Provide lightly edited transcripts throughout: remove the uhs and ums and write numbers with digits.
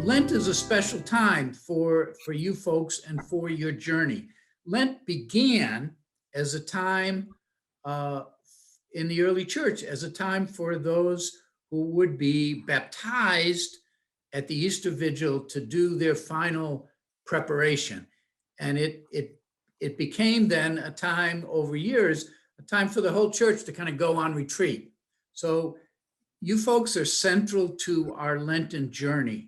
Lent is a special time for you folks and for your journey. Lent began as a time in the early church, as a time for those who would be baptized at the Easter Vigil to do their final preparation. And it became then a time over years, a time for the whole church to kind of go on retreat. So you folks are central to our Lenten journey.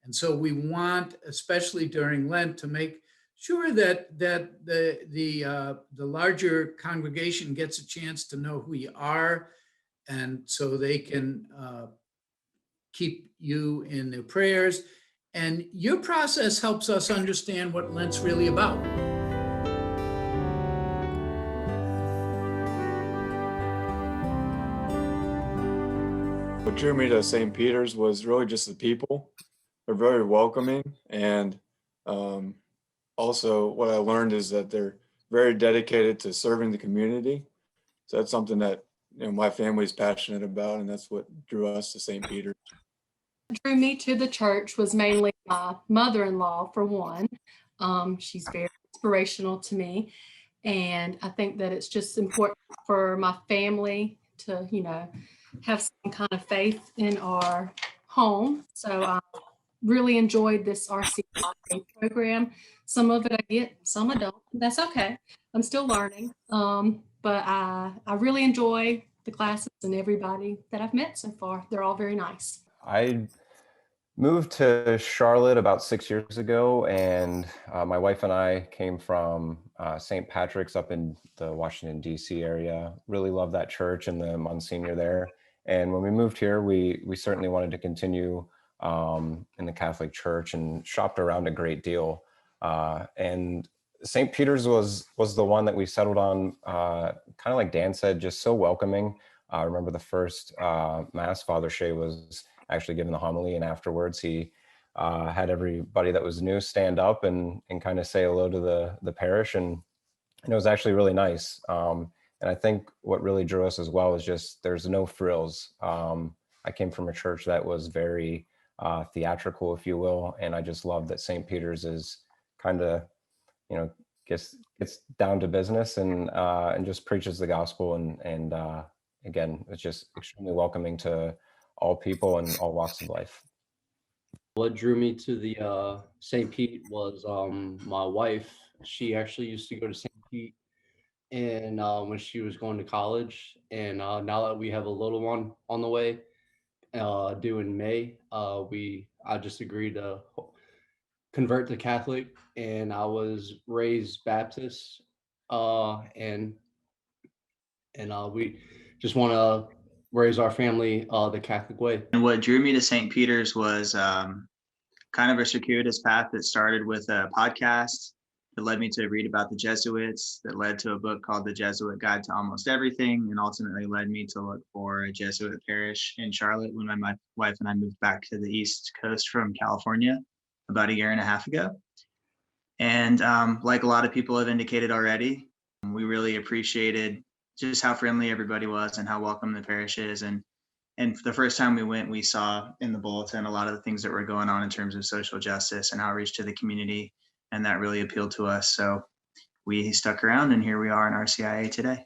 And so we want, especially during Lent, to make sure that the larger congregation gets a chance to know who you are, and so they can keep you in their prayers. And your process helps us understand what Lent's really about. What drew me to St. Peter's was really just the people. They're very welcoming, and also what I learned is that they're very dedicated to serving the community. So that's something that my family is passionate about, and that's what drew us to St. Peter's. What drew me to the church was mainly my mother-in-law, for one. She's very inspirational to me, and I think that it's just important for my family to, have some kind of faith in our home. So I really enjoyed this RCA program. Some of it I get, some I don't. That's okay. I'm still learning. But I really enjoy the classes and everybody that I've met so far. They're all very nice. I moved to Charlotte about 6 years ago, and my wife and I came from St. Patrick's up in the Washington, D.C. area. Really love that church and the Monsignor there. And when we moved here, we certainly wanted to continue in the Catholic Church and shopped around a great deal. And St. Peter's was the one that we settled on, kind of like Dan said, just so welcoming. I remember the first Mass, Father Shea was actually giving the homily, and afterwards he had everybody that was new stand up and kind of say hello to the parish, and it was actually really nice. And I think what really drew us as well is just there's no frills. I came from a church that was very theatrical, if you will, and I just love that St. Peter's is kind of, gets down to business and just preaches the gospel, and again, it's just extremely welcoming to all people and all walks of life. What drew me to the St. Pete was my wife. She actually used to go to St. Pete and when she was going to college, and now that we have a little one on the way due in May, I just agreed to convert to Catholic, and I was raised Baptist, and we just want to raise our family the Catholic way. And what drew me to St. Peter's was kind of a circuitous path that started with a podcast that led me to read about the Jesuits, that led to a book called The Jesuit Guide to Almost Everything, and ultimately led me to look for a Jesuit parish in Charlotte when my wife and I moved back to the East Coast from California about a year and a half ago. And like a lot of people have indicated already, we really appreciated just how friendly everybody was and how welcome the parish is. And the first time we went, we saw in the bulletin a lot of the things that were going on in terms of social justice and outreach to the community, and that really appealed to us. So we stuck around, and here we are in RCIA today.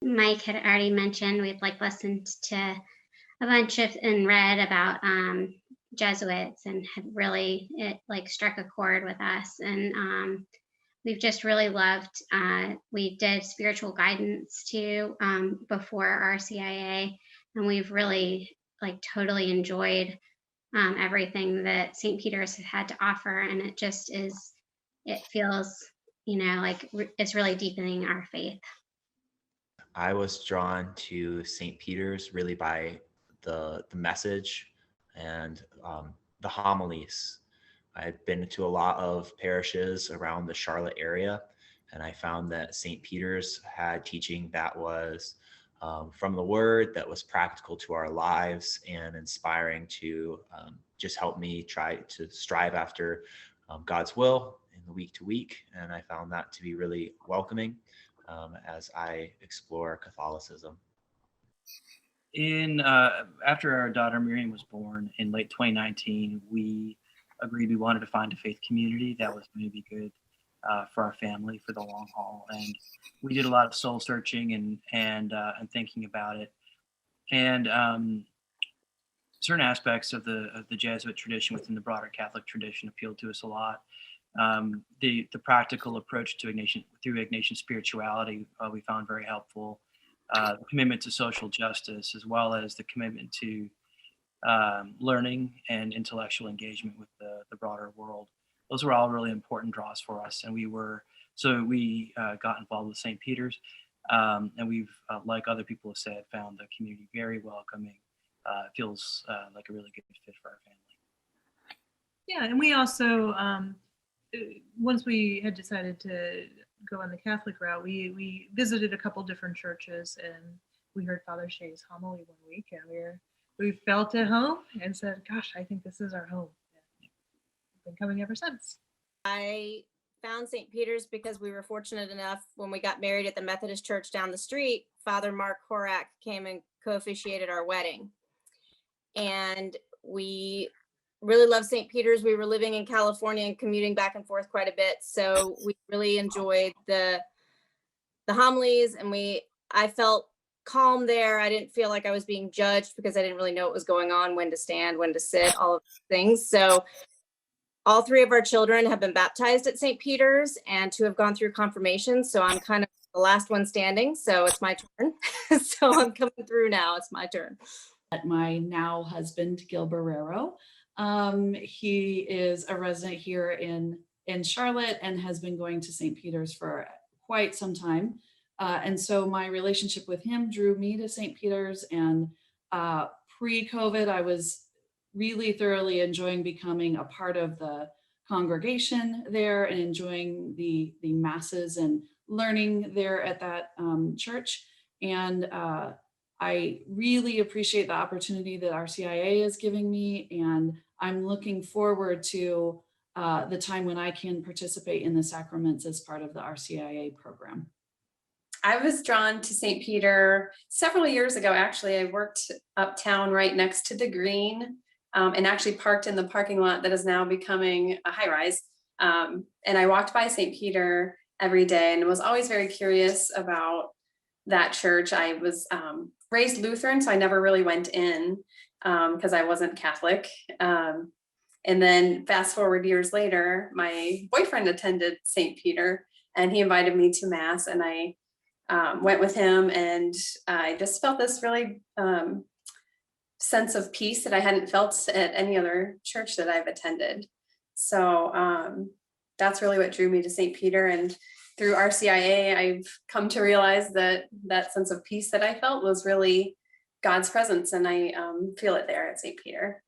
Mike had already mentioned we've listened to a bunch of and read about Jesuits, and had really, it struck a chord with us. And we've just really loved, we did spiritual guidance too before RCIA, and we've really totally enjoyed everything that St. Peter's has had to offer. And it just is, it feels, it's really deepening our faith. I was drawn to St. Peter's really by the message and the homilies. I've been to a lot of parishes around the Charlotte area, and I found that St. Peter's had teaching that was from the Word, that was practical to our lives and inspiring to just help me try to strive after God's will in the week to week. And I found that to be really welcoming as I explore Catholicism. After our daughter Miriam was born in late 2019, we agreed we wanted to find a faith community that was going to be good for our family for the long haul. And we did a lot of soul searching and thinking about it. And certain aspects of the Jesuit tradition within the broader Catholic tradition appealed to us a lot. The practical approach to Ignatian spirituality we found very helpful. The commitment to social justice, as well as the commitment to learning and intellectual engagement with the broader world. Those were all really important draws for us, and we got involved with St. Peter's, and we've, like other people have said, found the community very welcoming. It feels like a really good fit for our family. Yeah, and we also, once we had decided to go on the Catholic route, we visited a couple different churches, and we heard Father Shea's homily one week, and we felt at home and said, gosh, I think this is our home. And we've been coming ever since. I found St. Peter's because we were fortunate enough when we got married at the Methodist church down the street, Father Mark Horak came and co-officiated our wedding. And we really love St. Peter's. We were living in California and commuting back and forth quite a bit. So we really enjoyed the homilies, and I felt calm there. I didn't feel like I was being judged because I didn't really know what was going on, when to stand, when to sit, all of those things. So all three of our children have been baptized at St. Peter's, and two have gone through confirmation. So I'm kind of the last one standing. So it's my turn. So I'm coming through now. It's my turn. My now husband, Gil Barrero. He is a resident here in Charlotte and has been going to St. Peter's for quite some time. And so my relationship with him drew me to St. Peter's, and pre-COVID, I was really thoroughly enjoying becoming a part of the congregation there and enjoying the masses and learning there at that church. And I really appreciate the opportunity that RCIA is giving me, and I'm looking forward to the time when I can participate in the sacraments as part of the RCIA program. I was drawn to St. Peter several years ago. Actually, I worked uptown right next to the Green, and actually parked in the parking lot that is now becoming a high rise. And I walked by St. Peter every day and was always very curious about that church. I was raised Lutheran, so I never really went in because I wasn't Catholic. And then fast forward years later, my boyfriend attended St. Peter, and he invited me to Mass, and I went with him, and I just felt this really sense of peace that I hadn't felt at any other church that I've attended. So that's really what drew me to St. Peter. And through RCIA, I've come to realize that that sense of peace that I felt was really God's presence, and I feel it there at St. Peter.